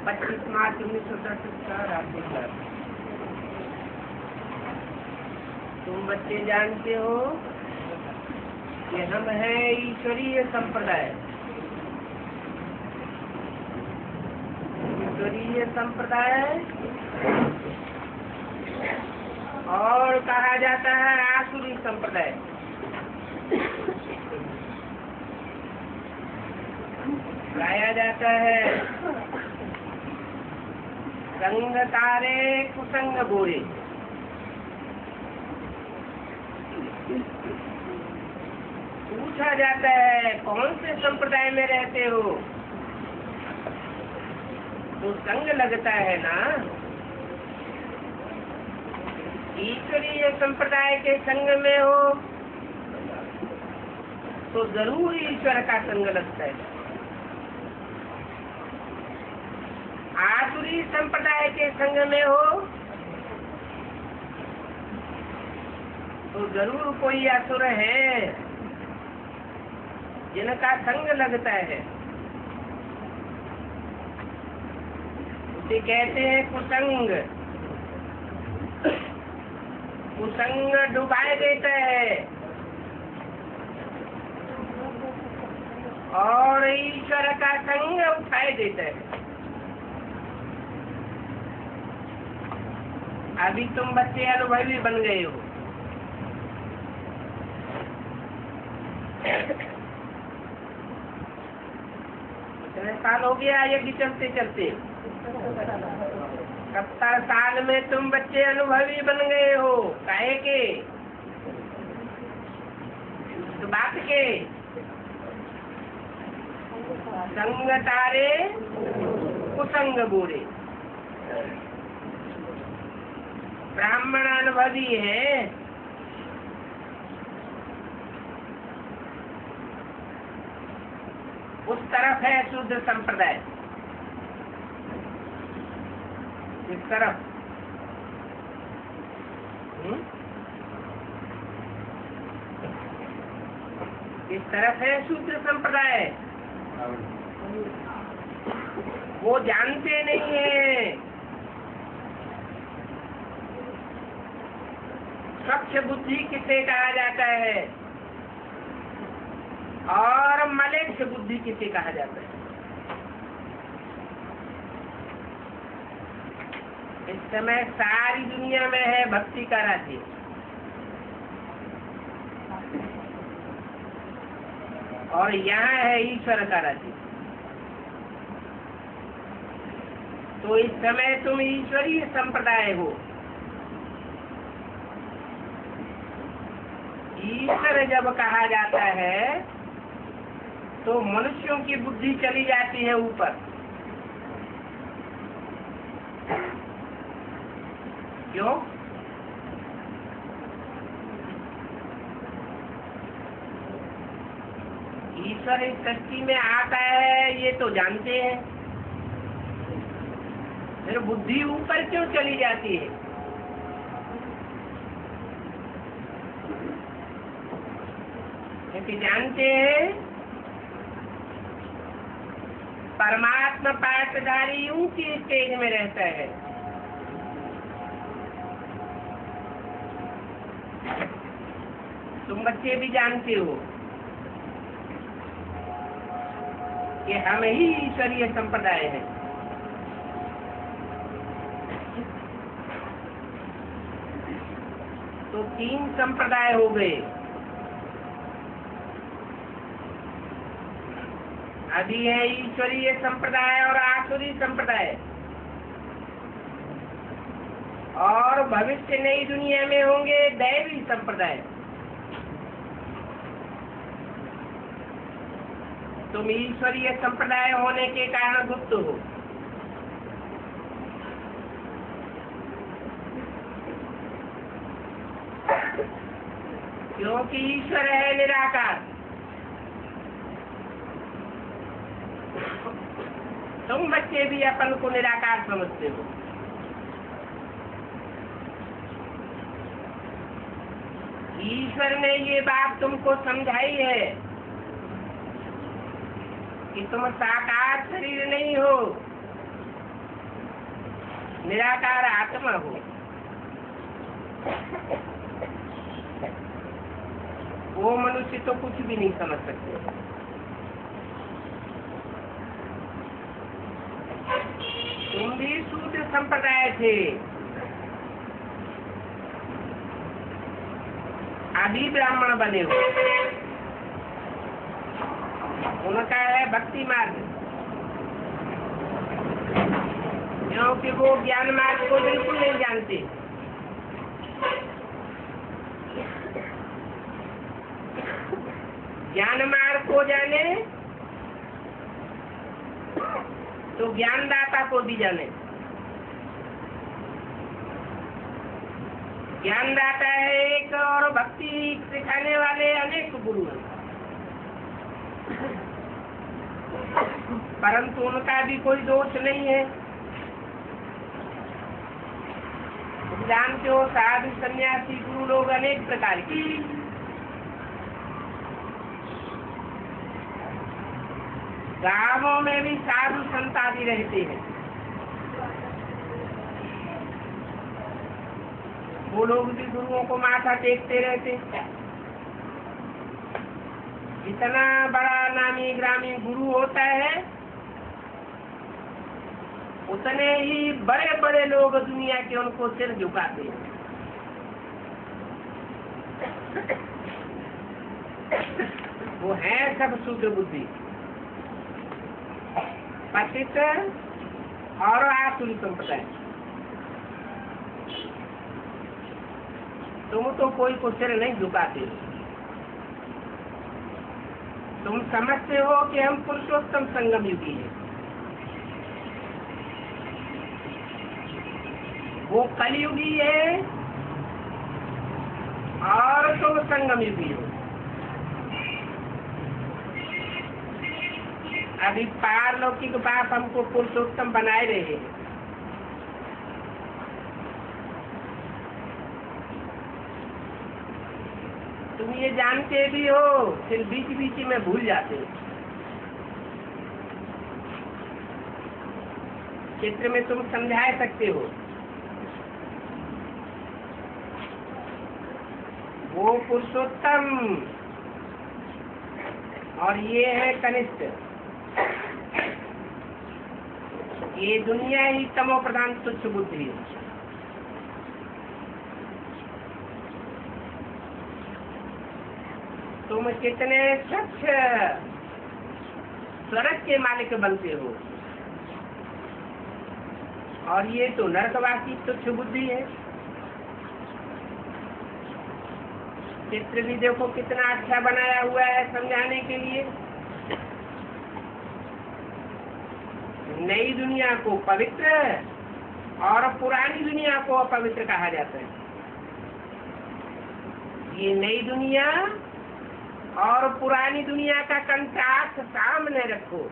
25 मार्च 1967 का रात्रि का। तुम बच्चे जानते हो कि हम हैं ईश्वरीय संप्रदाय। ईश्वरीय संप्रदाय और कहा जाता है आसुरी संप्रदाय। गाया जाता है संग तारे कुसंग बोरे। पूछा जाता है कौन से संप्रदाय में रहते हो, तो संग लगता है ना। ईश्वरीय संप्रदाय के संग में हो तो जरूर ईश्वर का संग लगता है। आसुरी संप्रदाय के संग में हो तो जरूर कोई असुर है जिनका संग लगता है। उसे कहते हैं कुसंग। कुसंग डुबाए देता है और ईश्वर का संग उठाए देता है। अभी तुम बच्चे अनुभवी बन गए हो। कितने साल हो गया यज्ञ चलते चलते? 70 साल में तुम बच्चे अनुभवी बन गए हो। काहे के? तो बात के संग तारे कुसंग बोरे। ब्राह्मण अनुभवी है। उस तरफ है शुद्ध संप्रदाय। इस तरफ इस तरफ है शुद्ध संप्रदाय। वो जानते नहीं है। स्वच्छ बुद्धि किसे कहा जाता है और मलेच्छ बुद्धि किसे कहा जाता है। इस समय सारी दुनिया में है भक्ति का राज्य। और यहाँ है ईश्वर का राज्य। तो इस समय तुम ईश्वरीय संप्रदाय हो। ईश्वर जब कहा जाता है तो मनुष्यों की बुद्धि चली जाती है ऊपर। क्यों? ईश्वर इस सृष्टि में आता है ये तो जानते हैं, फिर बुद्धि ऊपर क्यों चली जाती है? क्योंकि जानते हैं परमात्मा पाठधारी ऊंची स्टेज में रहता है। तुम बच्चे भी जानते हो कि हम ही ईश्वरीय संप्रदाय है। तो 3 संप्रदाय हो गए। अभी है ईश्वरीय संप्रदाय और आसुरी संप्रदाय, और भविष्य नई दुनिया में होंगे दैवी संप्रदाय। तुम ईश्वरीय संप्रदाय होने के कारण गुप्त हो। क्योंकि ईश्वर है निराकार। तुम बच्चे भी अपन को निराकार समझते हो। ईश्वर ने ये बात तुमको समझाई है कि तुम साकार शरीर नहीं हो, निराकार आत्मा हो, वो मनुष्य तो कुछ भी नहीं समझ सकते। तुम भी शूद्र संप्रदाय थे, आदि ब्राह्मण बने हो। उनका है भक्ति मार्ग, क्योंकि वो ज्ञान मार्ग को बिल्कुल नहीं जानते। ज्ञान मार्ग को जाने तो ज्ञानदाता को भी जाने। ज्ञानदाता है एक, और भक्ति सिखाने वाले अनेक गुरु हैं, परंतु उनका भी कोई दोष नहीं है। तुम जानते हो साधु सन्यासी गुरु लोग अनेक प्रकार के, गांवों में भी साधु संत आदि रहते हैं। वो लोग भी गुरुओं को माथा टेकते रहते। इतना बड़ा नामी ग्रामी गुरु होता है, उतने ही बड़े बड़े लोग दुनिया के उनको सिर झुकाते हैं। वो है सब शुद्ध बुद्धि, पतित और आसुरी संप्रदाय। तुम तो कोई को सिर नहीं झुकाते। तुम समझते हो कि हम पुरुषोत्तम संगम युगी हैं, वो कलयुगी है और तुम संगम युगी हो। अभी पारलौकिक बाप हमको पुरुषोत्तम बनाए रहे हैं। तुम ये जानते भी हो, फिर बीच बीच में भूल जाते हो। चित्र में तुम समझा सकते हो, वो पुरुषोत्तम और ये है कनिष्ठ। ये दुनिया ही तमो प्रधान तुच्छ बुद्धि है। तुम कितने स्वच्छ स्वर्ग के मालिक बनते हो, और ये तो नरकवासी तुच्छ बुद्धि है। चित्र भी देखो कितना अच्छा बनाया हुआ है समझाने के लिए। नई दुनिया को पवित्र और पुरानी दुनिया को अपवित्र कहा जाता है। ये नई दुनिया और पुरानी दुनिया का कंट्रास्ट सामने रखो।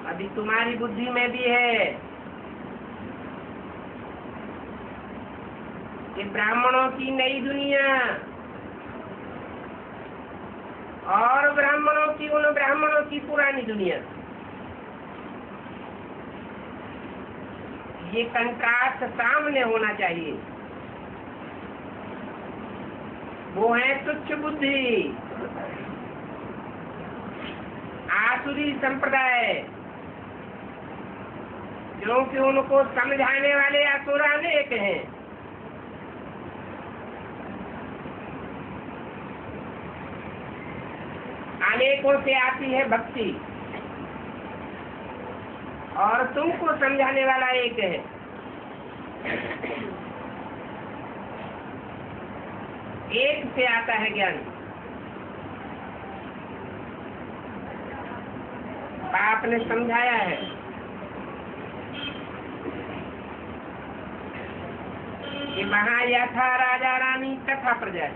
अभी तुम्हारी बुद्धि में भी है कि ब्राह्मणों की नई दुनिया और ब्राह्मणों की उन ब्राह्मणों की पुरानी दुनिया, ये कंट्रास्ट सामने होना चाहिए। वो है तुच्छ बुद्धि, आसुरी संप्रदाय, क्योंकि उनको समझाने वाले असुर अनेक हैं। अनेकों से आती है भक्ति, और तुमको समझाने वाला एक है। एक से आता है ज्ञान। बाप ने समझाया है कि वहां यथा राजा रानी तथा प्रजा।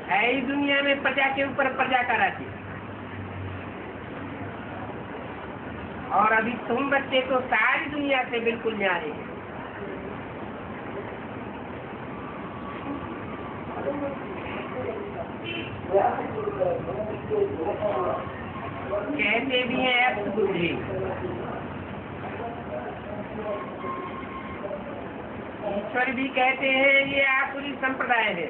है इस दुनिया में प्रजा के ऊपर प्रजा का राज्य, और अभी तुम बच्चे तो सारी दुनिया से बिल्कुल न्यारे हैं। कहते भी हैं अप्त बुद्धि। ईश्वर भी कहते हैं ये आसुरी संप्रदाय है।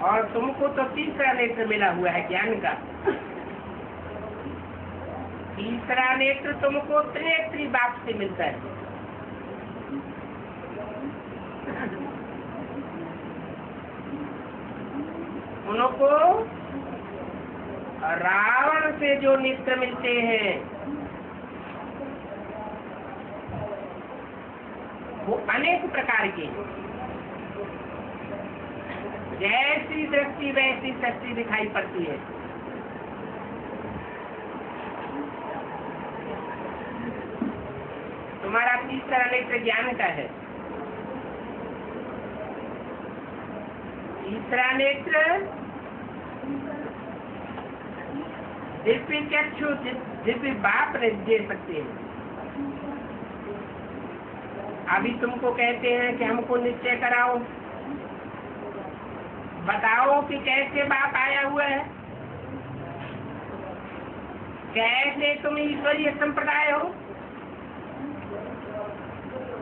और तुमको तो तीसरा नेत्र मिला हुआ है ज्ञान का। तीसरा नेत्र तुमको त्रिनेत्री बाप से मिलता है। उनको रावण से जो नेत्र मिलते हैं वो अनेक प्रकार के, जैसी दृष्टि वैसी शक्ति दिखाई पड़ती है। तुम्हारा तीसरा नेत्र ज्ञान का है। तीसरा नेत्र दिव्य चक्षु दिव्य बाप दे सकते हैं। अभी तुमको कहते हैं कि हमको निश्चय कराओ, बताओ कि कैसे बाप आया हुआ है, कैसे तुम ईश्वरीय संप्रदाय हो,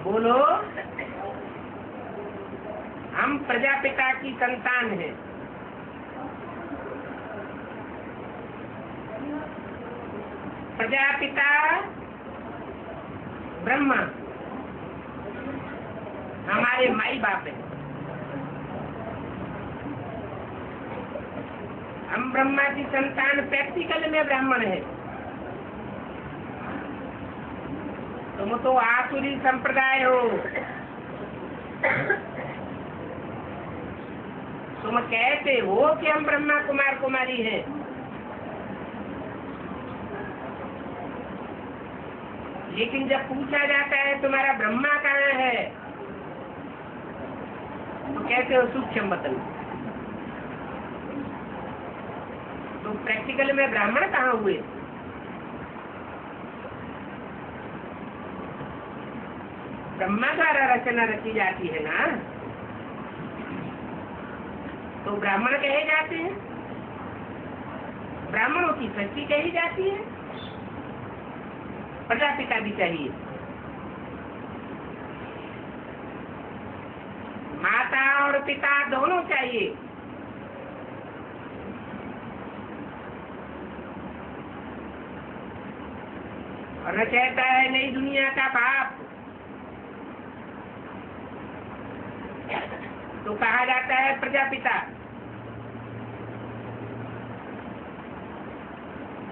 बोलो। हम प्रजापिता की संतान हैं। प्रजापिता ब्रह्मा हमारे माई बाप हैं। हम ब्रह्मा की संतान प्रैक्टिकल में ब्राह्मण है। तुम तो आसुरी संप्रदाय हो। तुम कहते हो कि हम ब्रह्मा कुमार कुमारी हैं, लेकिन जब पूछा जाता है तुम्हारा ब्रह्मा कहाँ है तो कहते हो सूक्ष्म वतन। तो प्रैक्टिकल में ब्राह्मण कहाँ हुए? ब्रह्मा द्वारा रचना रची जाती है ना, तो ब्राह्मण कहे जाते हैं। ब्राह्मणों की सृष्टि कही जाती है। प्रजापिता भी चाहिए। माता और पिता दोनों चाहिए। और कहता है नई दुनिया का बाप, तो कहा जाता है प्रजापिता।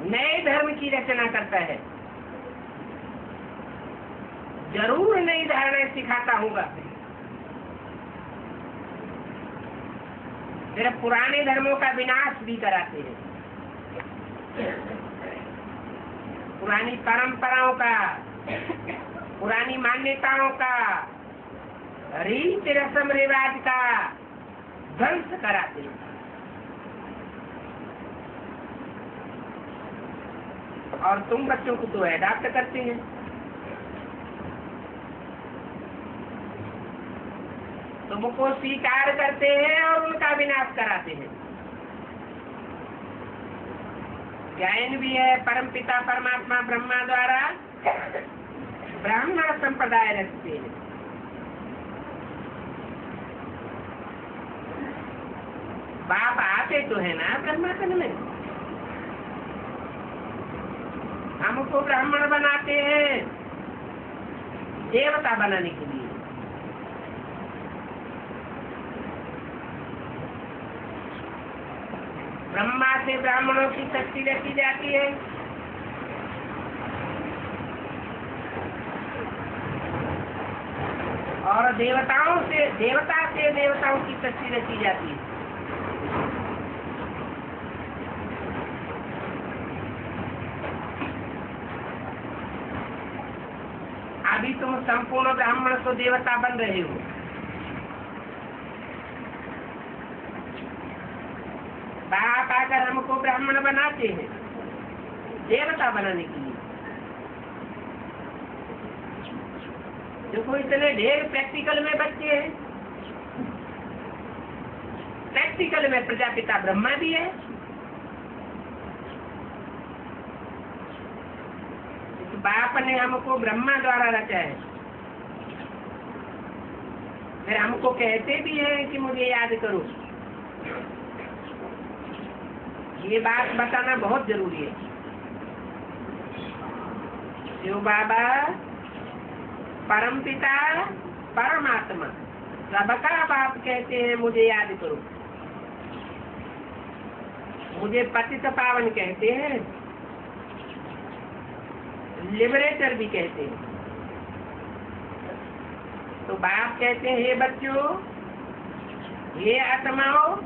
नए धर्म की रचना करता है, जरूर नई धारणा सिखाता होगा। फिर पुराने धर्मों का विनाश भी कराते हैं, पुरानी परंपराओं का, पुरानी मान्यताओं का, रीत रस्म रिवाज का ध्वंस कराते हैं। और तुम बच्चों को तो एडाप्ट करते हैं। तुमको स्वीकार करते हैं और उनका विनाश कराते हैं। ज्ञान भी है परमपिता परमात्मा ब्रह्मा द्वारा ब्राह्मण संप्रदाय रखते हैं। बाप आते तो है ना ब्रह्मांड में। हमको ब्राह्मण बनाते हैं देवता बनाने के लिए। ब्रह्मा से ब्राह्मणों की शक्ति रखी जाती है। और देवताओं से देवताओं की शक्ति रखी जाती है। अभी तुम संपूर्ण ब्राह्मण तो देवता बन रहे हो। बाप आकर हमको ब्राह्मण बनाते हैं देवता बनाने के लिए। देखो इतने ढेर प्रैक्टिकल में बच्चे हैं, प्रैक्टिकल में प्रजापिता ब्रह्मा भी है। बाप ने हमको ब्रह्मा द्वारा रचा है, फिर हमको कहते भी हैं कि मुझे याद करो। ये बात बताना बहुत जरूरी है। शिव बाबा परमपिता परमात्मा सबका बाप कहते हैं मुझे याद करो। मुझे पतित पावन कहते हैं, लिबरेटर भी कहते हैं। तो बाप कहते हैं हे बच्चों, हे आत्माओं,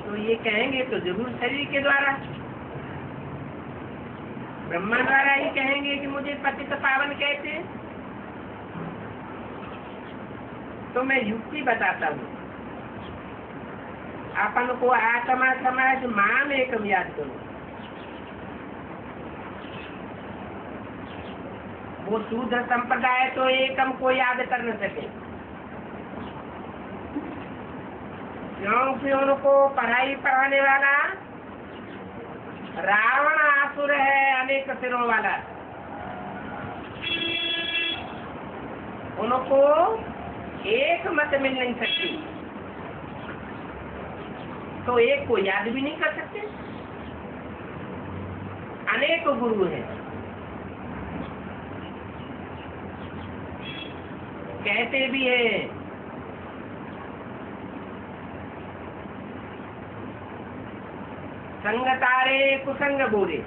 तो ये कहेंगे तो जरूर शरीर के द्वारा, ब्रह्मा द्वारा ही कहेंगे कि मुझे पतित पावन कहते हैं। तो मैं युक्ति बताता हूँ। अपन को आत्मा समाज माम एकम याद करो। वो शूद्र संप्रदाय तो एकम को याद कर न सके, क्योंकि उनको पढ़ाई पढ़ाने वाला रावण आसुर है, अनेक सिरों वाला। उनको एक मत मिल नहीं सकती, तो एक को याद भी नहीं कर सकते। अनेक गुरु हैं, कहते भी है संग तारे कुसंग बोले।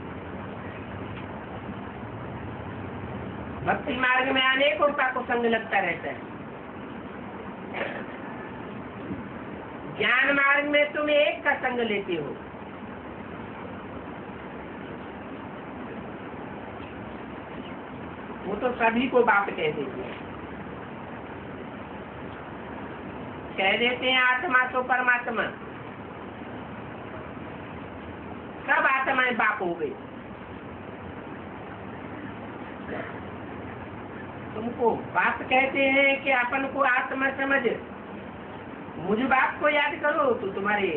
भक्ति मार्ग में अनेकों का कुसंग लगता रहता है, ज्ञान मार्ग में तुम एक का संग लेते हो। वो तो सभी को बाप कह देते हैं, कह देते हैं आत्मा तो परमात्मा, सब आत्माएं बाप हो गई। तुमको बाप कहते हैं कि अपन को आत्मा समझ, मुझ बाप को याद करो, तो तुम्हारे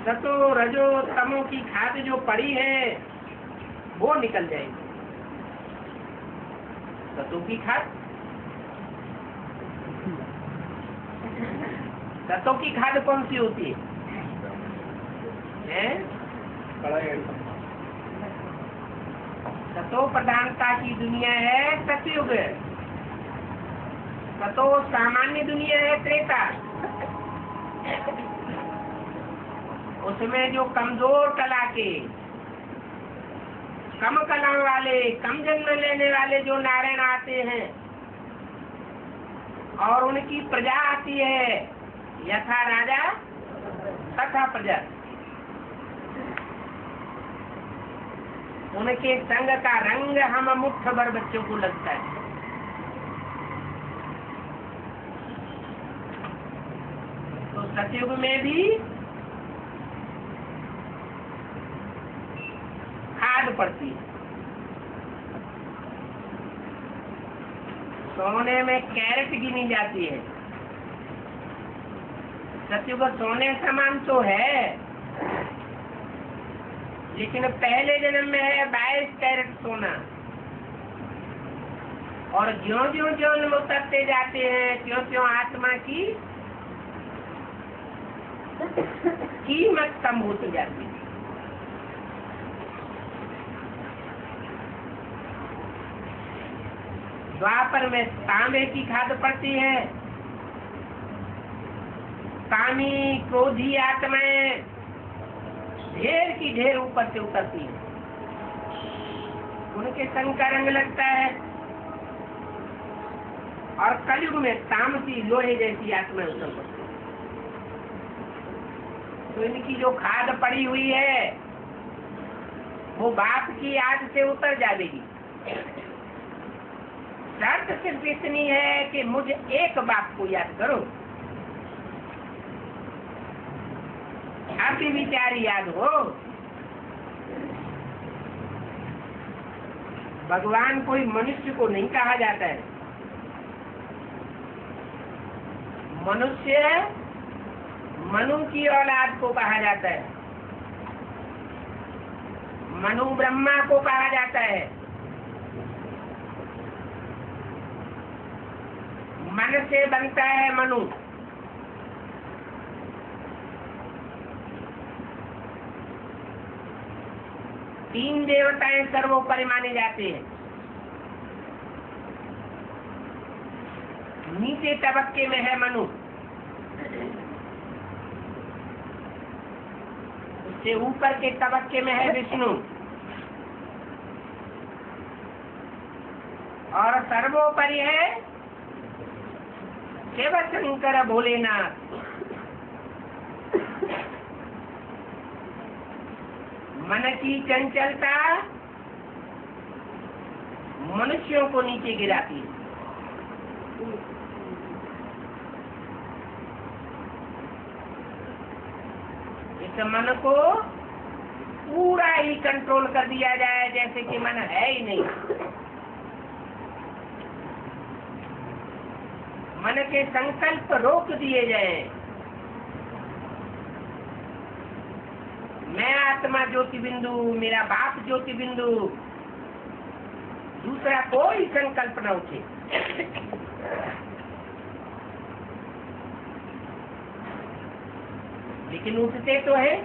सतो रजो तमो की खाद जो पड़ी है वो निकल जाएगी। सतो की खाद, सतो की खाद कौन सी होती है? सतो प्रधानता की दुनिया है सतयुग, सतो सामान्य दुनिया है त्रेता। उसमें जो कमजोर कला के, कम कला वाले, कम जन्म लेने वाले जो नारायण आते हैं और उनकी प्रजा आती है, यथा राजा तथा प्रजा, उनके संग का रंग हम मुट्ठ भर बच्चों को लगता है। तो सतयुग में भी खाद पड़ती है, सोने में कैरेट गिनी जाती है। सतयुग सोने समान तो है, लेकिन पहले जन्म में है 22 कैरेट सोना, और ज्यों ज्यों जन्म उतरते जाते हैं त्यों त्यों आत्मा की कीमत कम होती जाती है। द्वापर में तांबे की खाद पड़ती है। कामी क्रोधी आत्माएं ढेर की ढेर ऊपर से उतरती है, उनके संग का रंग लगता है। और कलयुग में तामसी लोहे जैसी आत्मा उतर पड़ती है। तो इनकी जो खाद पड़ी हुई है वो बाप की याद से उतर जाएगी। शर्त सिर्फ इतनी है कि मुझे एक बाप को याद करो, आपकी विचार याद हो। भगवान कोई मनुष्य को नहीं कहा जाता है। मनुष्य मनु की औलाद को कहा जाता है, मनु ब्रह्मा को कहा जाता है। मन से बनता है मनु। तीन देवताएं सर्वोपरि माने जाते हैं। नीचे तबक्के में है मनु, उससे ऊपर के तबक्के में है विष्णु, और सर्वोपरि है शिव शंकर भोलेनाथ। मन की चंचलता मनुष्यों को नीचे गिराती है। इस मन को पूरा ही कंट्रोल कर दिया जाए जैसे कि मन है ही नहीं। मन के संकल्प रोक दिए जाए। मैं आत्मा ज्योति बिंदु, मेरा बाप ज्योति बिंदु, दूसरा कोई संकल्प न उठे। लेकिन उठते तो है।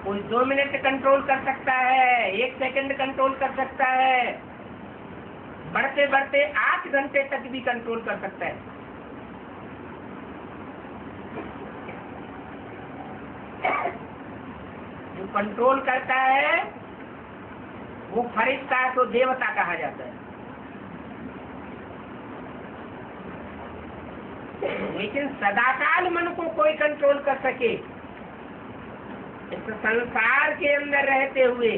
कोई 2 मिनट कंट्रोल कर सकता है, 1 सेकंड कंट्रोल कर सकता है, बढ़ते बढ़ते 8 घंटे तक भी कंट्रोल कर सकता है। जो कंट्रोल करता है वो फरिश्ता तो देवता कहा जाता है। लेकिन सदाकाल मन को कोई कंट्रोल कर सके इस संसार के अंदर रहते हुए,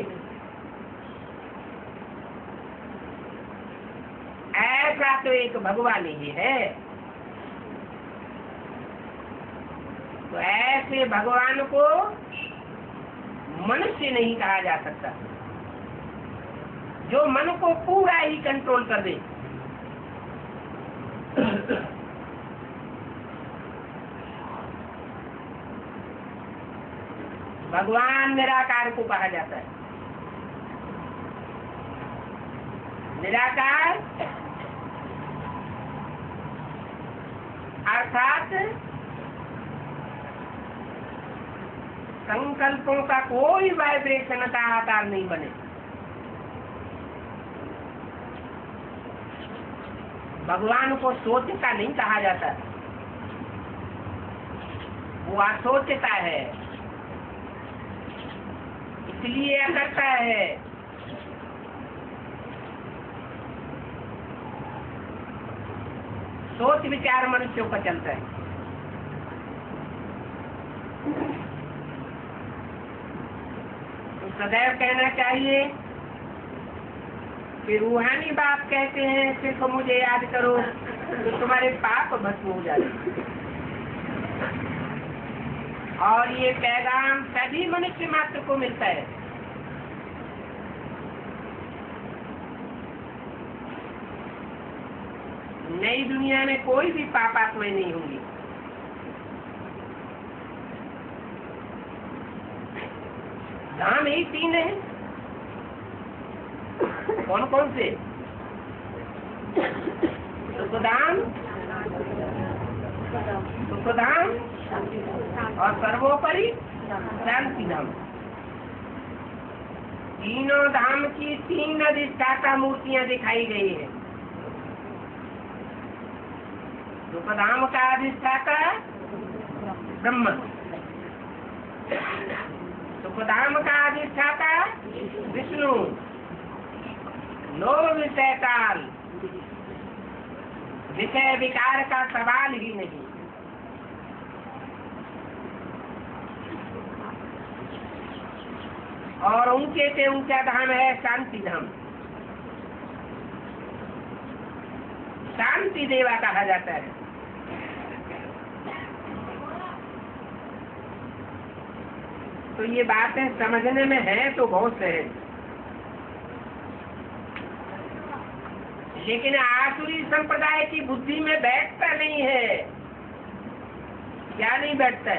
ऐसा तो एक भगवान ही है। तो ऐसे भगवान को मनुष्य नहीं कहा जा सकता, जो मन को पूरा ही कंट्रोल कर दे। भगवान निराकार को कहा जाता है। निराकार अर्थात संकल्पों का कोई वाइब्रेशन का आकार नहीं बने। भगवान को सोचता नहीं कहा जाता, वो असोचता है, इसलिए करता है। सोच विचार मनुष्यों का चलता है। तो सदैव कहना चाहिए कि रूहानी बाप कहते हैं सिर्फ मुझे याद करो तो तुम्हारे पाप भस्म हो जाते। और ये पैगाम सभी मनुष्य मात्र को मिलता है। नई दुनिया में कोई भी पापात्माएं नहीं होंगी। धाम ही 3 है। कौन कौन से? सुखधाम, सुखधाम और सर्वोपरि शांति धाम। तीनों धाम की 3 अधिष्ठाता मूर्तियां दिखाई गई है। सुखधाम का अधिष्ठाता ब्रह्म, सुखधाम का अधिष्ठाता विष्णु, लोभ विषय काल, विषय विकार का सवाल ही नहीं। और ऊंचे से ऊंचा धाम है शांति धाम। शांति देवा कहा जाता है। तो ये बातें समझने में है तो बहुत सहज, लेकिन आसुरी संप्रदाय की बुद्धि में बैठता नहीं है। क्या नहीं बैठता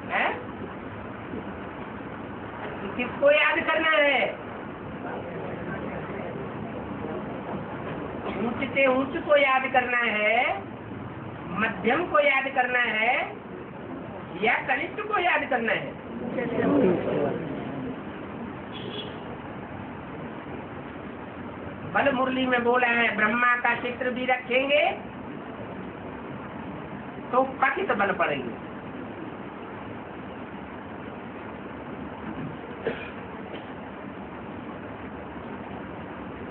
है? किसको याद करना है? ऊंच से ऊंच को याद करना है, मध्यम को याद करना है, या कनिष्ठ को याद करना है? बल मुरली में बोला है ब्रह्मा का चित्र भी रखेंगे तो पतित बन पड़ेंगे।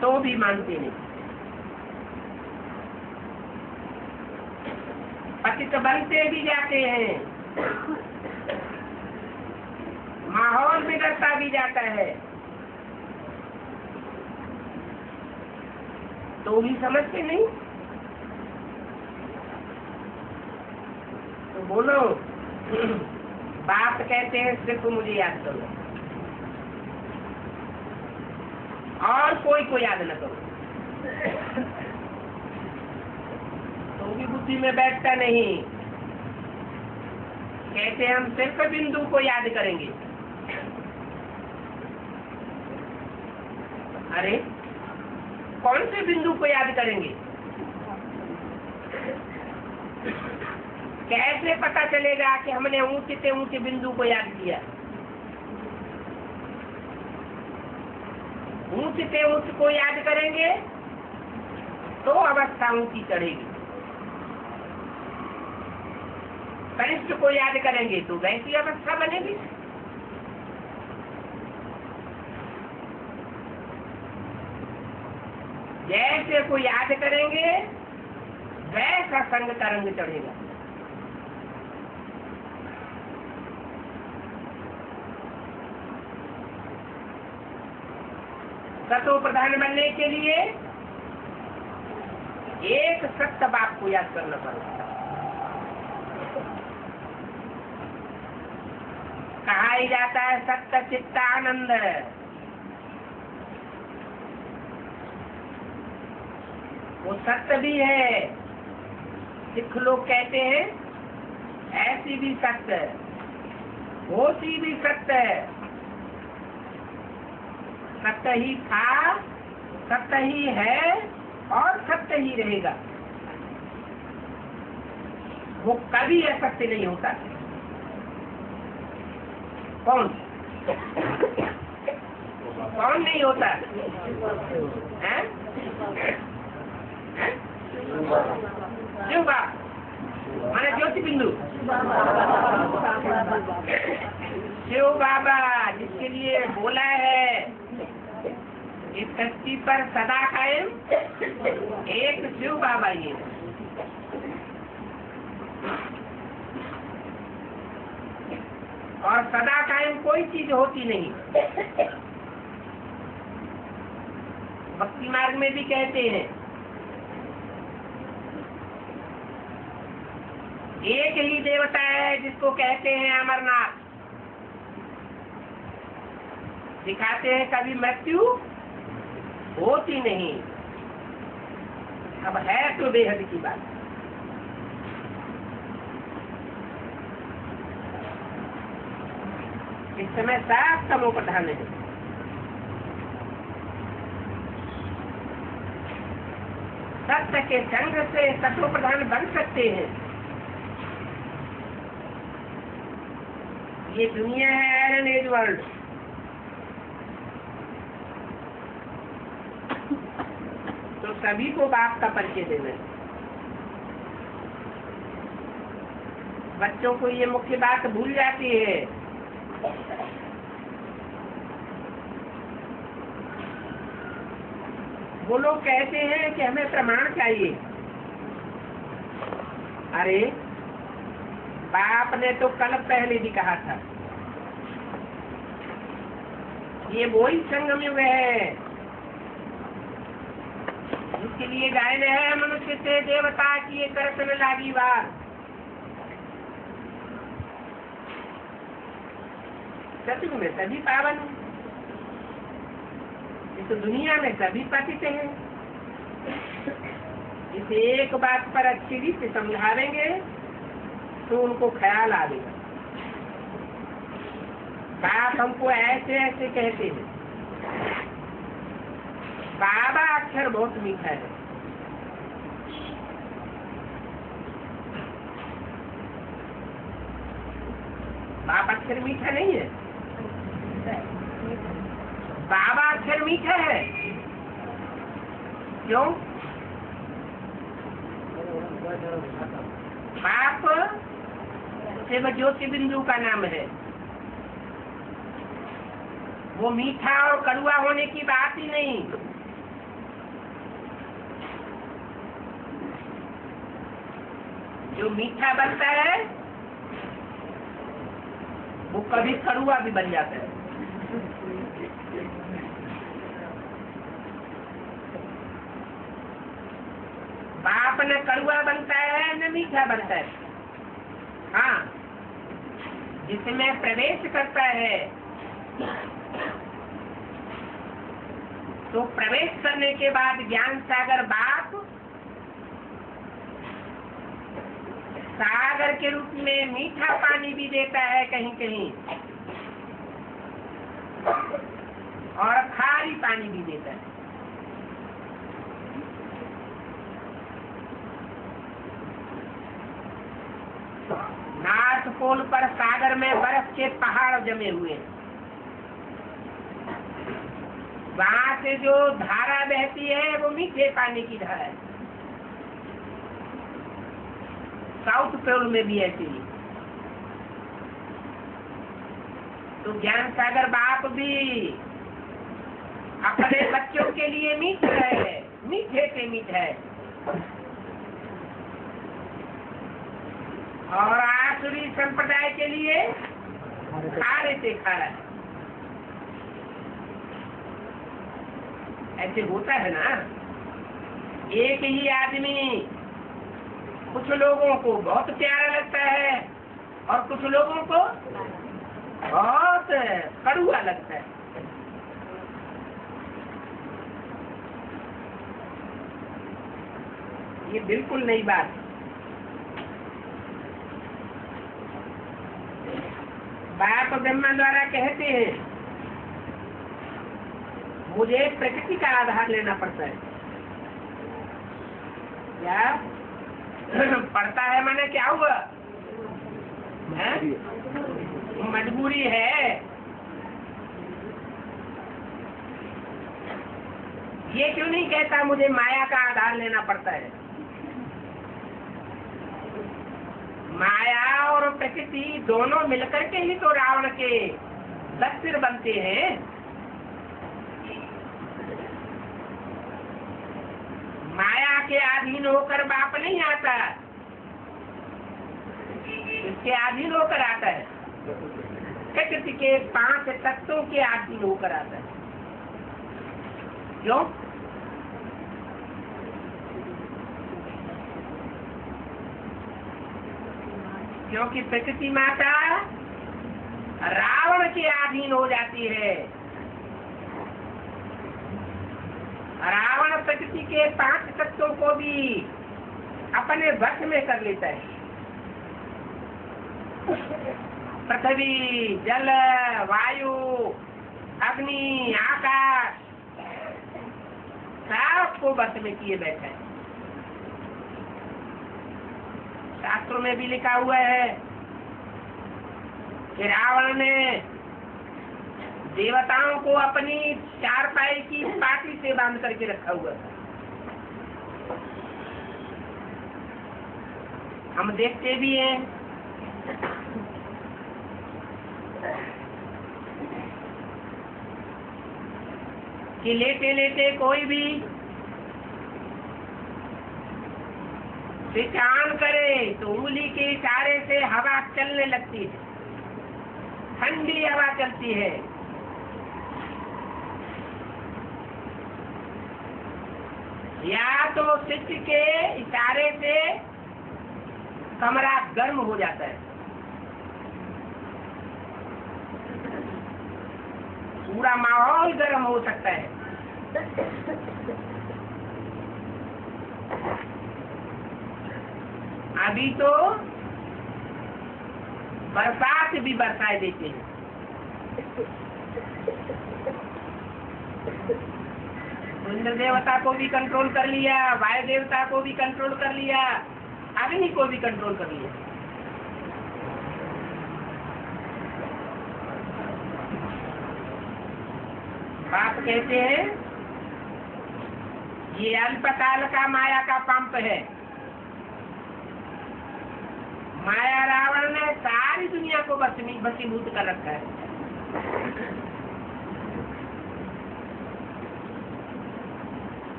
तो भी मानते नहीं। पतित बनते भी जाते हैं, माहौल बिगड़ता भी जाता है, तो भी समझते नहीं। तो बोलो, बात कहते हैं सिर्फ मुझे याद करो और कोई को याद न करो, तो भी बुद्धि में बैठता नहीं। कहते हम सिर्फ बिंदु को याद करेंगे। अरे कौन से बिंदु को याद करेंगे? कैसे पता चलेगा कि हमने ऊंचे से ऊंचे बिंदु को याद किया? ऊंच से ऊंच को याद करेंगे तो अवस्था ऊंची चढ़ेगी, कनिष्ठ को याद करेंगे तो वैसी अवस्था बनेगी। जैसे को याद करेंगे वैसा संग का रंग चढ़ेगा। सतो प्रधान बनने के लिए एक सत्य बाप को याद करना पड़ेगा। कहा ही जाता है सत्य चित्तानंद। वो सत्य भी है। सिख लोग कहते हैं ऐसी भी सत्य है, होती भी सत्य है। सत्य ही था, सत्य ही है और सत्य ही रहेगा। वो कभी असत्य नहीं होता। कौन कौन नहीं होता है? शिव बाबा माने ज्योति बिंदु, शिव बाबा जिसके लिए बोला है इस धरती पर सदा कायम एक शिव बाबा ही है। और सदा कायम कोई चीज होती नहीं। भक्ति मार्ग में भी कहते हैं एक ही देवता है जिसको कहते हैं अमरनाथ। दिखाते हैं कभी मृत्यु होती नहीं। अब है तो बेहद की बात। इस समय साफ तमो प्रधान है। सत्य के संग से सतो प्रधान बन सकते हैं। ये दुनिया है आयरन एज वर्ल्ड। तो सभी को बाप का परिचय देना है। बच्चों को ये मुख्य बात भूल जाती है। वो लोग कहते हैं कि हमें प्रमाण चाहिए। अरे बाप ने तो कल पहले भी कहा था ये वही संगम युग है जिसके लिए गायन है मनुष्य से देवता की करत में लागी बात। सतयुग में सभी पावन हैं। इस दुनिया में सभी पतित हैं। इस एक बात पर अच्छी रीति से समझावेंगे तो उनको ख्याल आएगा। बाप हमको ऐसे ऐसे कहते हैं, बाबा अक्षर बहुत मीठा है। बाप अक्षर मीठा नहीं है। बाबा अक्षर मीठा है। क्यों? बाप शिव ज्योति बिंदु का नाम है। वो मीठा और कड़वा होने की बात ही नहीं। जो मीठा बनता है वो कभी कड़वा भी बन जाता है। बाप न कड़वा बनता है न मीठा बनता है। हाँ, जिसमें प्रवेश करता है तो प्रवेश करने के बाद ज्ञान सागर बाप सागर के रूप में मीठा पानी भी देता है कहीं कहीं, और खारी पानी भी देता है। नॉर्थ पोल पर सागर में बर्फ के पहाड़ जमे हुए हैं। वहां से जो धारा बहती है वो मीठे पानी की धारा है। साउथ पोल में भी ऐसी ही। तो ज्ञान सागर बाप भी अपने बच्चों के लिए मीठा है, मीठे से मीठा है, और आसुरी संप्रदाय के लिए खारे से खारा है। ऐसे होता है ना। एक ही आदमी कुछ लोगों को बहुत प्यारा लगता है और कुछ लोगों को बहुत कड़वा लगता है। ये बिल्कुल नई बात। बाप ब्रह्मा द्वारा कहते हैं मुझे प्रकृति का आधार लेना पड़ता है। क्या पड़ता है? मैंने क्या हुआ है? मजबूरी है। ये क्यों नहीं कहता मुझे माया का आधार लेना पड़ता है? माया और प्रकृति दोनों मिलकर के ही तो रावण के 10 सिर बनते हैं। माया के अधीन होकर बाप नहीं आता, इसके अधीन होकर आता है। प्रकृति के 5 तत्वों के अधीन होकर आता है। क्यों? क्योंकि प्रकृति माता रावण के अधीन हो जाती है। रावण प्रकृति के 5 तत्वों को भी अपने वश में कर लेता है। पृथ्वी, जल, वायु, अग्नि, आकाश सबको वश में किए बैठा है। शास्त्रों में भी लिखा हुआ है कि रावण ने देवताओं को अपनी चारपाई की पाटी से बांध करके रखा हुआ था। हम देखते भी हैं कि लेटे लेटे कोई भी स्विच ऑन करे तो उंगली के इशारे से हवा चलने लगती है, ठंडी हवा चलती है। या तो स्विच के इशारे से कमरा गर्म हो जाता है, पूरा माहौल गर्म हो सकता है। अभी तो बरसात भी बरसाए देते हैं। इंद्र देवता को भी कंट्रोल कर लिया, वायु देवता को भी कंट्रोल कर लिया, अग्नि को भी कंट्रोल कर लिया। बाप कहते हैं ये अल्पकाल का माया का पंप है। माया रावण ने सारी दुनिया को वशीभूत कर रखा है।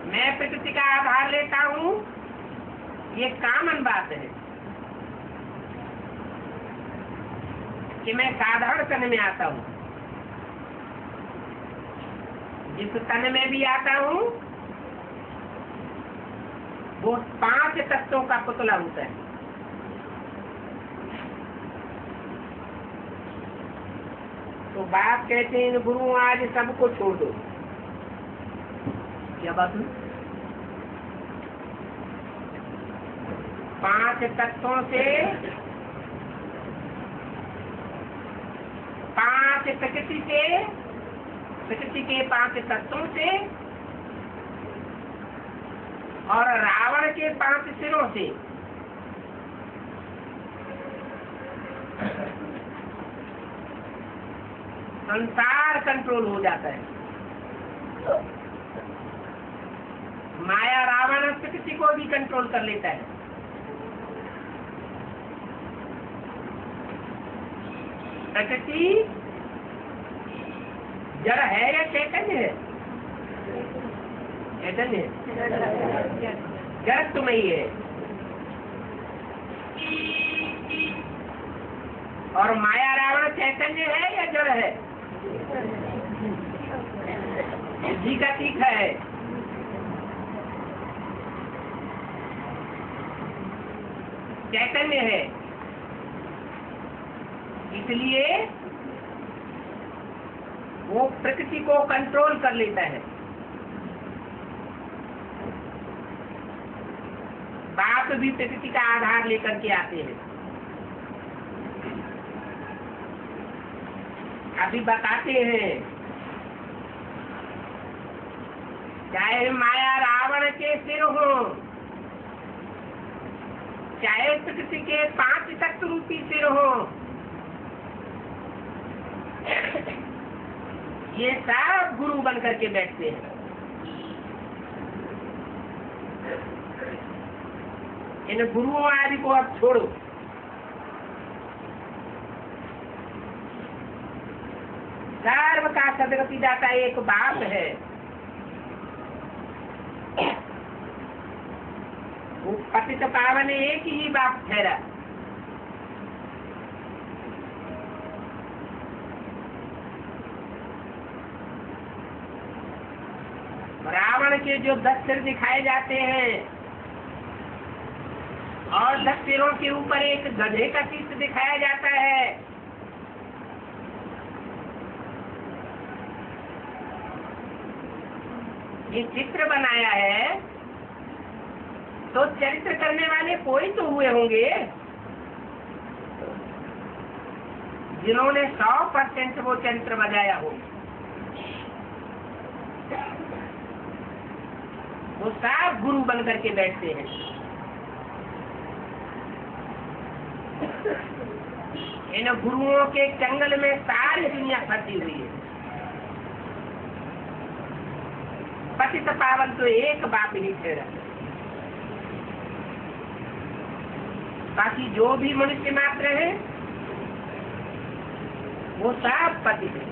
मैं प्रकृति का आधार लेता हूँ, ये कॉमन बात है कि मैं साधारण तन में आता हूँ। जिस तन में भी आता हूँ वो 5 तत्वों का पुतला होता है। तो बाप कहते हैं गुरु आज सबको छोड़ दो। क्या बात है? 5 तत्वों से 5 प्रकृति से, प्रकृति के 5 तत्वों से और रावण के 5 सिरों से संसार कंट्रोल हो जाता है। माया रावण प्रकृति को भी कंट्रोल कर लेता है। प्रकृति जड़ है या चैतन्य है? चैतन्य है, जड़ तुम्हें है। और माया रावण चैतन्य है या जड़ है? जी का ठीक है। चैतन्य है, इसलिए वो प्रकृति को कंट्रोल कर लेता है। बाप भी प्रकृति का आधार लेकर के आते हैं। अभी बताते हैं, चाहे माया रावण के सिर हो, चाहे प्रकृति के 5 तत्व रूपी सिर हो, ये सब गुरु बन करके बैठते हैं। इन गुरुओं आदि को अब छोड़ो। सर्व का सदगति दाता एक बाप है। वो पतित पावन एक ही बाप ठहरा। रावण के जो 10 सिर दिखाए जाते हैं और 10 सिरों के ऊपर एक गधे का चित्र दिखाया जाता है, ये चित्र बनाया है तो चरित्र करने वाले कोई तो हुए होंगे जिन्होंने 100% वो चरित्र बजाया हो। वो सब गुरु बन करके बैठते हैं। इन गुरुओं के जंगल में सारी दुनिया फंसी हुई है। पतित पावन तो एक बाप ही ठहरा, बाकी जो भी मनुष्य मात्र है वो सब पतित है।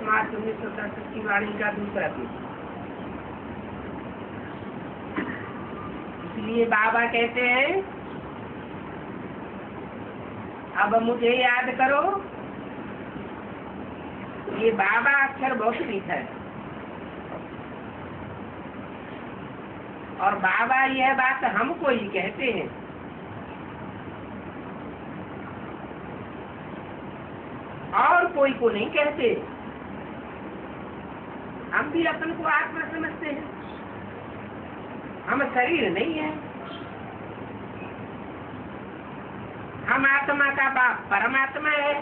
मार्च 1967 की वाणी का दूसरा पेज। इसलिए बाबा कहते हैं अब मुझे याद करो। ये बाबा अक्षर बहुत मीठा है। और बाबा यह बात हमको ही कहते हैं। और कोई को नहीं कहते। हम भी अपन को आत्मा समझते हैं, हम शरीर नहीं है। हम आत्मा का बाप परमात्मा है।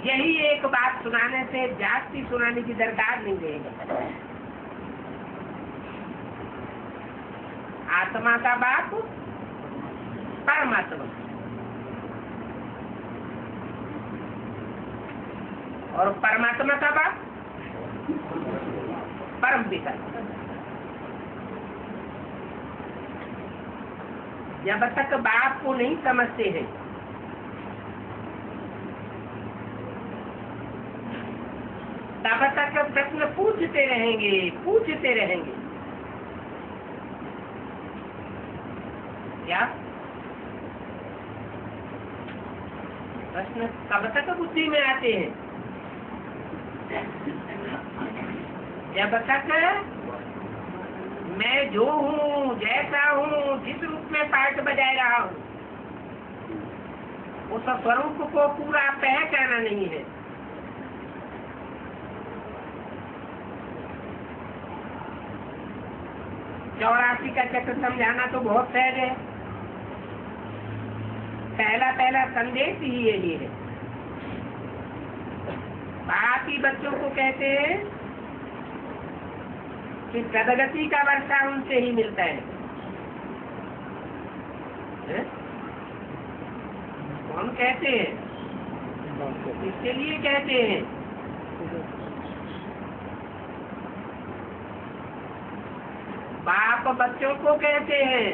यही एक बात सुनाने से जास्ती सुनाने की दरकार नहीं रहेगी। आत्मा का बाप परमात्मा और परमात्मा का बाप परम पिता। जब तक बाप को नहीं समझते हैं तब तक प्रश्न पूछते रहेंगे। क्या प्रश्न कब तक बुद्धि में आते हैं? जब तक मैं जो हूँ, जैसा हूँ, जिस रूप में पार्ट बजा रहा हूँ, उस स्वरूप को पूरा पहचाना नहीं है। चौरासी का चक्र समझाना तो बहुत सहज है। पहला संदेश ही यही है। बाकी बच्चों को कहते हैं कि सदगति का वर्षा उनसे ही मिलता है। कौन कहते हैं? इसके लिए कहते हैं बाप बच्चों को कहते हैं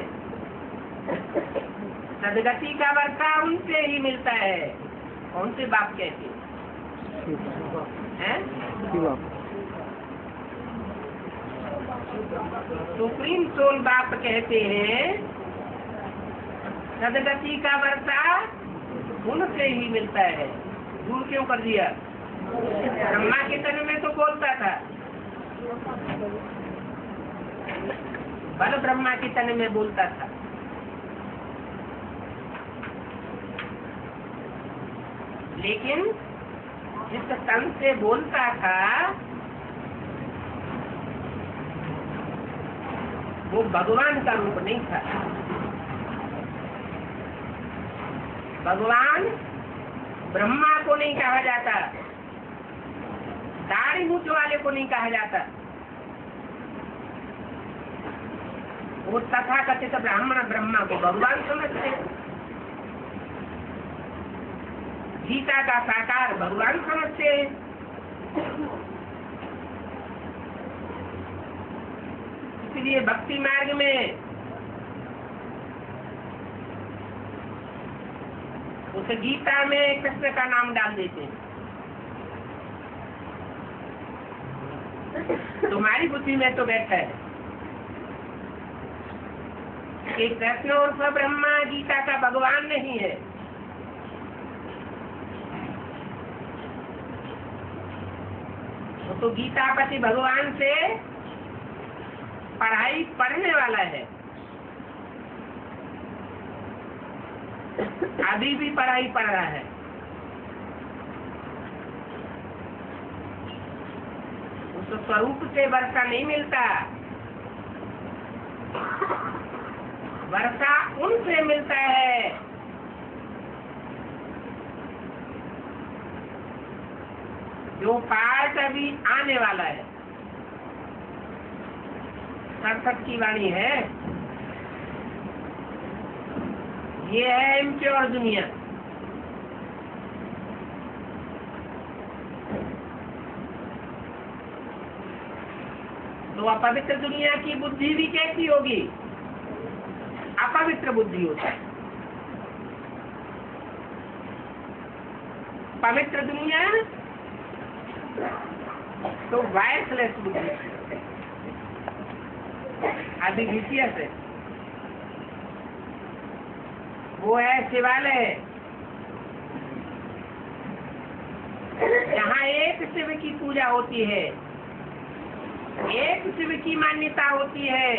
सदगति का वर्षा उनसे ही मिलता है। कौन से बाप कहते हैं? सुप्रीम सोल बाप कहते हैं सदगति का वर्षा उनसे ही मिलता है। दूर क्यों कर दिया? ब्रह्मा के तन में तो बोलता था, बल ब्रह्मा के तन में बोलता था। लेकिन जिस तन से बोलता था वो भगवान का रूप नहीं था। भगवान ब्रह्मा को नहीं कहा जाता, दाढ़ी मूछ वाले को नहीं कहा जाता। वो तथाकथित ब्राह्मण ब्रह्मा को भगवान समझते। गीता का साकार भगवान समझते हैं। इसलिए भक्ति मार्ग में उस गीता में कृष्ण का नाम डाल देते हैं। तुम्हारी बुद्धि में तो बैठा है कि कृष्ण और ब्रह्मा गीता का भगवान नहीं है। तो गीतापति भगवान से पढ़ाई पढ़ने वाला है। अभी भी पढ़ाई पढ़ रहा है। उस स्वरूप से वर्षा नहीं मिलता, वर्षा उनसे मिलता है जो पाठ अभी आने वाला है। 67 की वाणी है। ये है इम्प्योर दुनिया। तो अपवित्र दुनिया की बुद्धि भी कैसी होगी? अपवित्र बुद्धि होती है। पवित्र दुनिया तो वायसलेस बुद्धि, आर्टिफिशियल है। वो है शिवालय, जहाँ एक एक शिव की पूजा होती है, एक शिव की मान्यता होती है,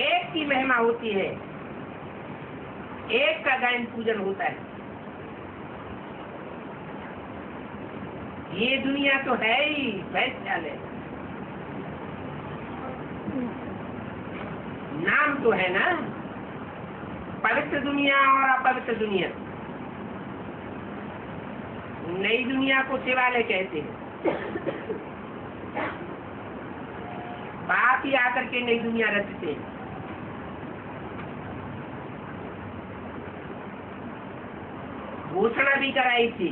एक की महिमा होती है, एक का गायन पूजन होता है। ये दुनिया तो है ही वैश्यालय, नाम तो है ना, पवित्र दुनिया और अपवित्र दुनिया। नई दुनिया को शिवालय कहते हैं। बाप ही आकर के नई दुनिया रचते हैं। घोषणा भी कराई थी।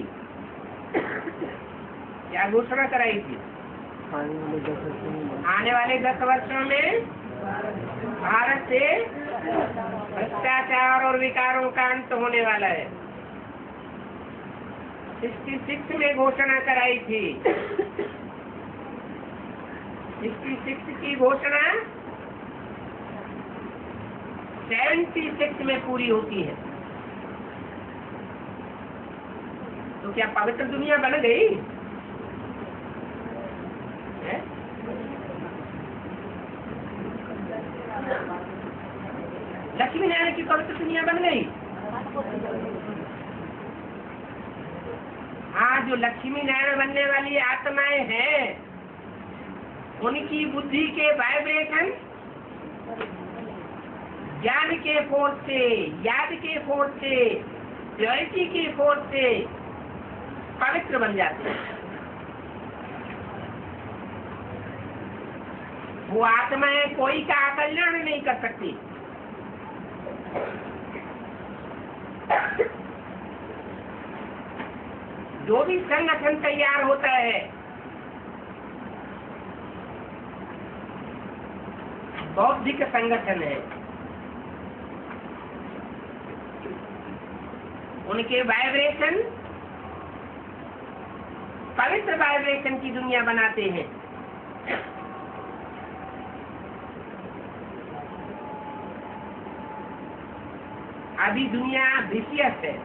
क्या घोषणा कराई थी? आने वाले 10 वर्षों में भारत से भ्रष्टाचार और विकारों का अंत होने वाला है। 66 में घोषणा कराई थी। 66 की घोषणा 76 में पूरी होती है। तो क्या पवित्र दुनिया बन गई है? लक्ष्मी नारायण की पवित्र दुनिया बन गई। हाँ, जो लक्ष्मी नारायण बनने वाली आत्माएं हैं, उनकी बुद्धि के वाइब्रेशन ज्ञान के फोर्स से, याद के फोर्स से, प्योरिटी के फोर्स से पवित्र बन जाते हैं। वो आत्माएं कोई का कल्याण नहीं कर सकती। जो भी संगठन तैयार होता है, बौद्धिक संगठन है, उनके वाइब्रेशन पवित्र वाइब्रेशन की दुनिया बनाते हैं। अभी दुनिया विशियस है।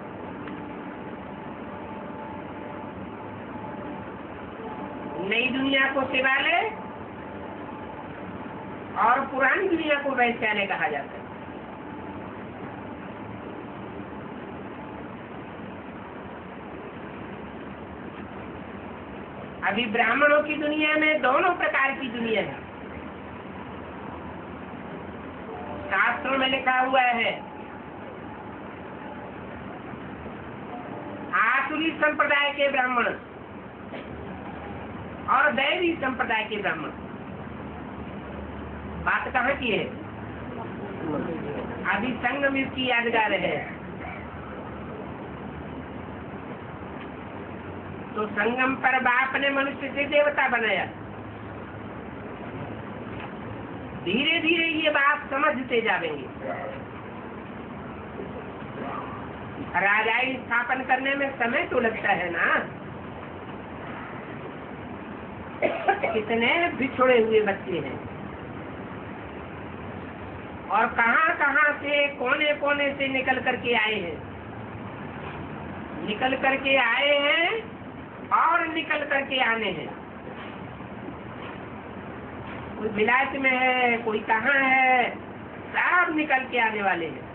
नई दुनिया को शिवालय और पुरानी दुनिया को वैश्यालय कहा जाता है। अभी ब्राह्मणों की दुनिया में दोनों प्रकार की दुनिया है। शास्त्रों में लिखा हुआ है, आसुरी संप्रदाय के ब्राह्मण और दैवी संप्रदाय के ब्राह्मण। बात कहाँ की है? अभी संगम युग की यादगार है। तो संगम पर बाप ने मनुष्य से देवता बनाया। धीरे धीरे ये बात समझते जाएंगे। राजाई स्थापन करने में समय तो लगता है ना। कितने बिछड़े हुए बच्चे हैं और कहां कहां से कोने कोने से निकल करके आए हैं, निकल करके आए हैं और निकल करके आने हैं। कोई विलायत में है, कोई कहाँ है, सब निकल के आने वाले हैं।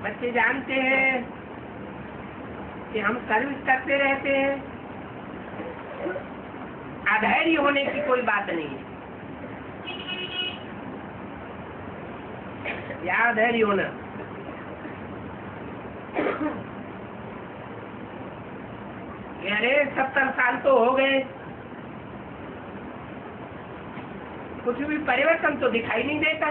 बच्चे जानते हैं कि हम सर्विस करते रहते हैं। अधैर्य होने की कोई बात नहीं है। या धैर्य होना, अरे 70 साल तो हो गए, कुछ भी परिवर्तन तो दिखाई नहीं देता।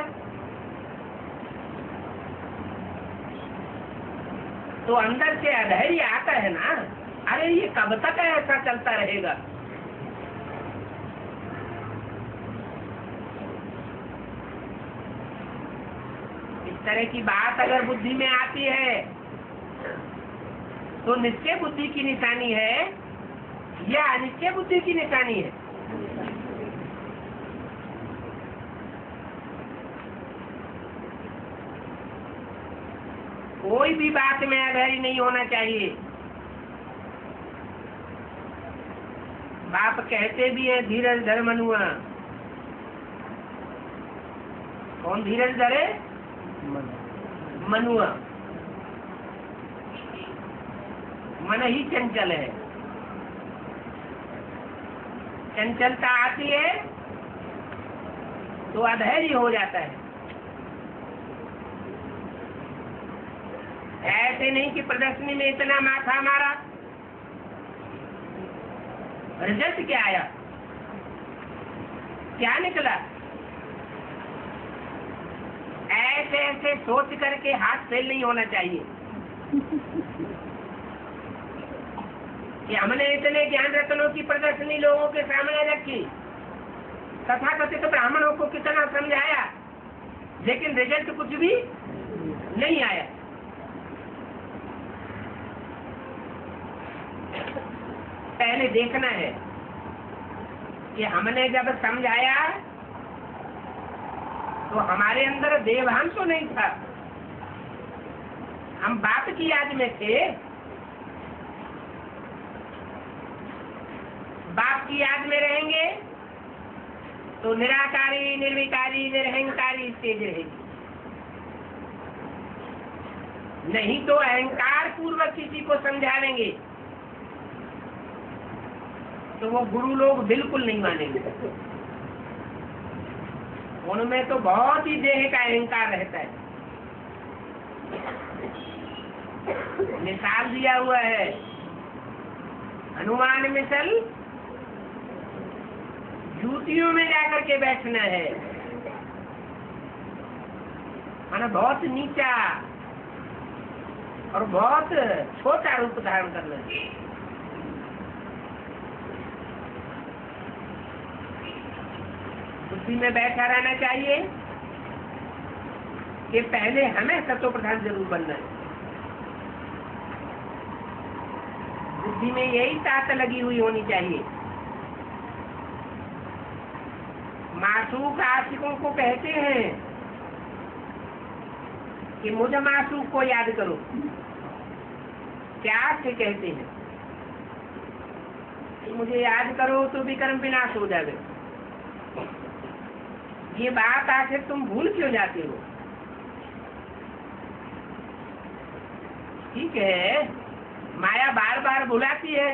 तो अंदर से अधैर्य आता है ना, अरे ये कब तक ऐसा चलता रहेगा। इस तरह की बात अगर बुद्धि में आती है तो निश्चय बुद्धि की निशानी है या अनिश्चय बुद्धि की निशानी है? कोई भी बात में अधैर्य नहीं होना चाहिए। बाप कहते भी है धीरज धर मनुआ। कौन धीरज धरे? मनुआ। मन ही चंचल है। चंचलता आती है तो अधैर्य हो जाता है। ऐसे नहीं कि प्रदर्शनी में इतना माथा मारा, रिजल्ट क्या आया, क्या निकला? ऐसे ऐसे सोच करके हाथ फेल नहीं होना चाहिए कि हमने इतने ज्ञान रत्नों की प्रदर्शनी लोगों के सामने रखी, तथाकथित ब्राह्मणों को कितना समझाया, लेकिन रिजल्ट कुछ भी नहीं आया। पहले देखना है कि हमने जब समझाया तो हमारे अंदर देवभान तो नहीं था, हम बाप की याद में थे। बाप की याद में रहेंगे तो निराकारी, निर्विकारी, निरहंकारी स्टेज रहेगी। नहीं तो अहंकार पूर्वक किसी को समझावेंगे तो वो गुरु लोग बिल्कुल नहीं मानेंगे। उनमें तो बहुत ही देह का अहंकार रहता है। मिसाल दिया हुआ है, हनुमान मिसल जूतियों में जाकर के बैठना है, माना बहुत नीचा और बहुत छोटा रूप धारण करना है। उसी में बैठा रहना चाहिए कि पहले हमें सतो प्रधान जरूर बनना है। बुद्धि में यही ताकत लगी हुई होनी चाहिए। मासूक आशिकों को कहते हैं कि मुझ मासूक को याद करो। क्या से कहते हैं कि मुझे याद करो तो विकर्म विनाश हो जाए। ये बात आखिर तुम भूल क्यों जाते हो? ठीक है, माया बार बार बुलाती है,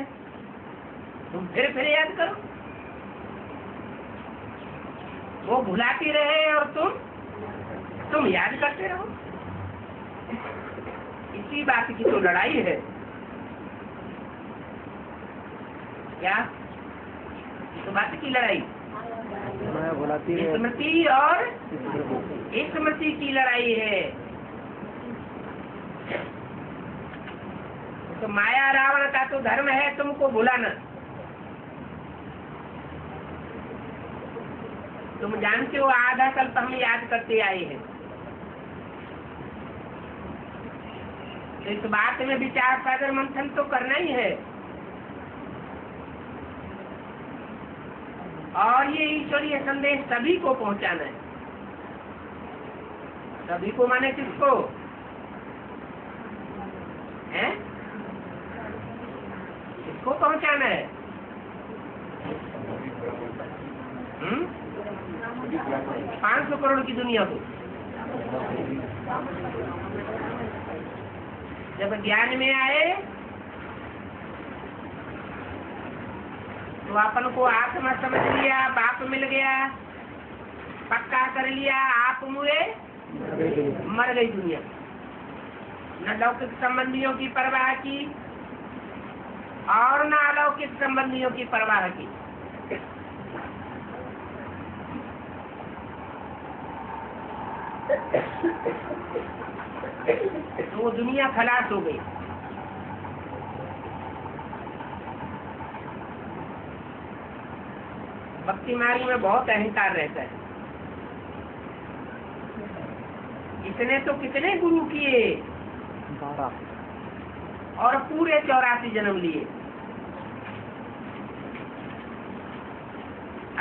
तुम फिर याद करो। वो भुलाती रहे और तुम याद करते रहो। इसी बात की तो लड़ाई है। क्या इस बात की लड़ाई? स्मृति और स्मृति की लड़ाई है। तो माया रावण का तो धर्म है तुमको भुलाना। तुम जानते हो आधा कल्प हम याद करते आए हैं। तो इस बात में विचार सागर मंथन तो करना ही है। और ये ईश्वरीय संदेश सभी को पहुंचाना है। सभी को माने किसको? हैं? किसको पहुंचाना है? 500 करोड़ की दुनिया को। जब ज्ञान में आए तो अपन को आत्मा समझ लिया, बाप मिल गया, पक्का कर लिया, आप मुए मर गई दुनिया। न लौकिक संबंधियों की परवाह की और न अलौकिक संबंधियों की परवाह की। तो वो दुनिया खलास हो गई। भक्ति मार्ग में बहुत अहंकार रहता है। इसने तो कितने गुरु किए और पूरे 84 जन्म लिए।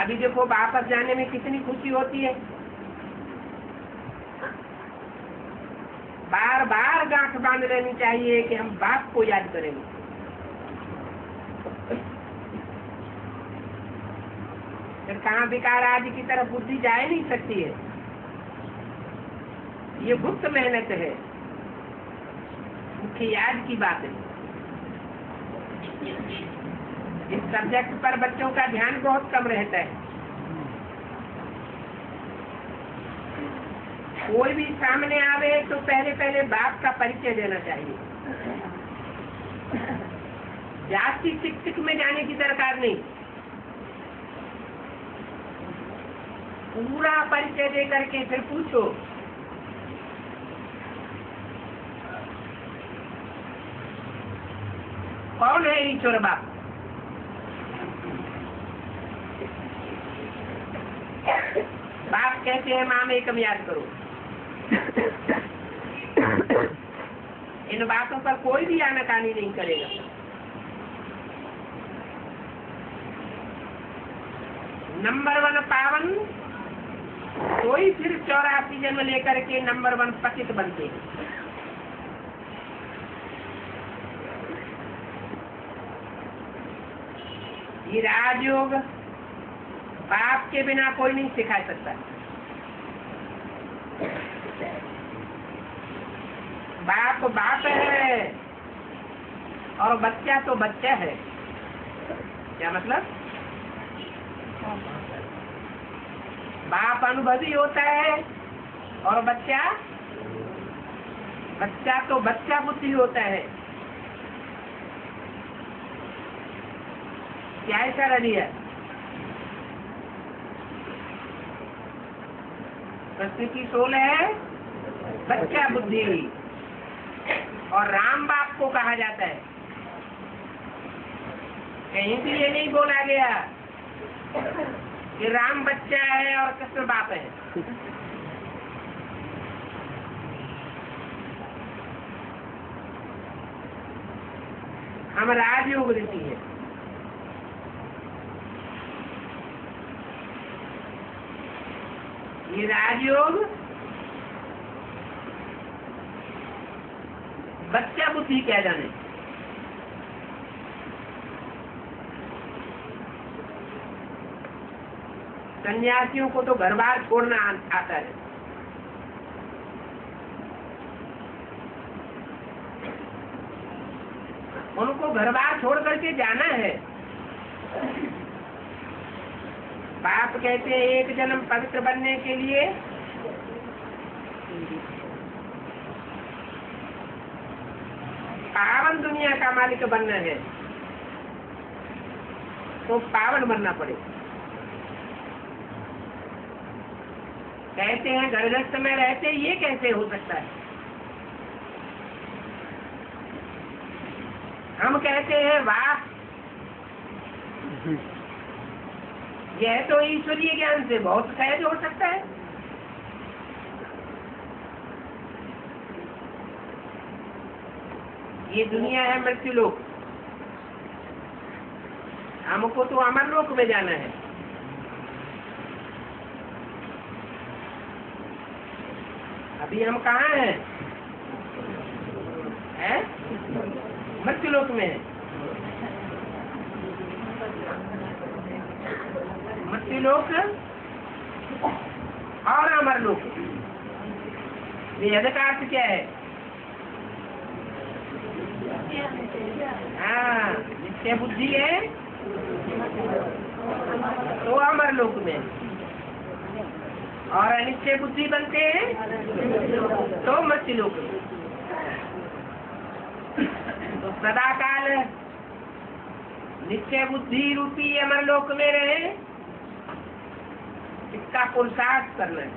अभी देखो वापस जाने में कितनी खुशी होती है। बार बार गांठ बांध लेनी चाहिए कि हम बाप को याद करेंगे। फिर कहाँ विकार आदि की तरफ बुद्धि जा ही नहीं सकती है। ये गुप्त मेहनत है, मुख्य याद की बात है। इस सब्जेक्ट पर बच्चों का ध्यान बहुत कम रहता है। कोई भी सामने आवे तो पहले पहले बाप का परिचय देना चाहिए। जाति शिक्षक में जाने की दरकार नहीं, पूरा परिचय दे करके फिर पूछो। कौन है ईश्वर बाप? बाप कहते हैं माम एकम याद करो। इन बातों पर कोई भी आनाकानी नहीं करेगा। नंबर 1 पावन तो ही फिर 84 जन्म लेकर के नंबर 1 पतित बनते हैं। ये राजयोग बाप के बिना कोई नहीं सिखा सकता। बाप बाप है और बच्चा तो बच्चा है। क्या मतलब? बाप अनुभवी होता है और बच्चा तो बच्चा बुद्धि होता है। क्या ऐसा रही है? कृष्ण की सोल है बच्चा बुद्धि, और राम बाप को कहा जाता है। कहीं भी ये नहीं बोला गया कि राम बच्चा है और कृष्ण बाप है। हम राजयोग रीति है। ये राजयोग बच्चा बुद्धि क्या जाने। सन्यासियों को तो घर बार छोड़ना आता है। उनको घर बार छोड़ करके जाना है। बाप कहते हैं एक जन्म पवित्र बनने के लिए पावन दुनिया का मालिक बनना है, तो पावन बनना पड़ेगा। कहते हैं घर गृहस्थ में रहते ये कैसे हो सकता है? हम कहते हैं वाह, यह तो ईश्वरीय ज्ञान से बहुत सहज हो सकता है। ये दुनिया है मृत्यु लोक, हमको तो अमर लोक में जाना है। अभी हम कहाँ हैं? मृत्यु लोक में है। मृत्यु लोक और अमर लोक, वेद का अर्थ क्या है? हाँ, नित्य बुद्धि है तो अमर लोक में, और अनित्य बुद्धि बनते हैं तो मृत्यु लोक में। तो सदा काल नित्य बुद्धि रूपी अमर लोक में रहे, इसका पुरुषार्थ करना है।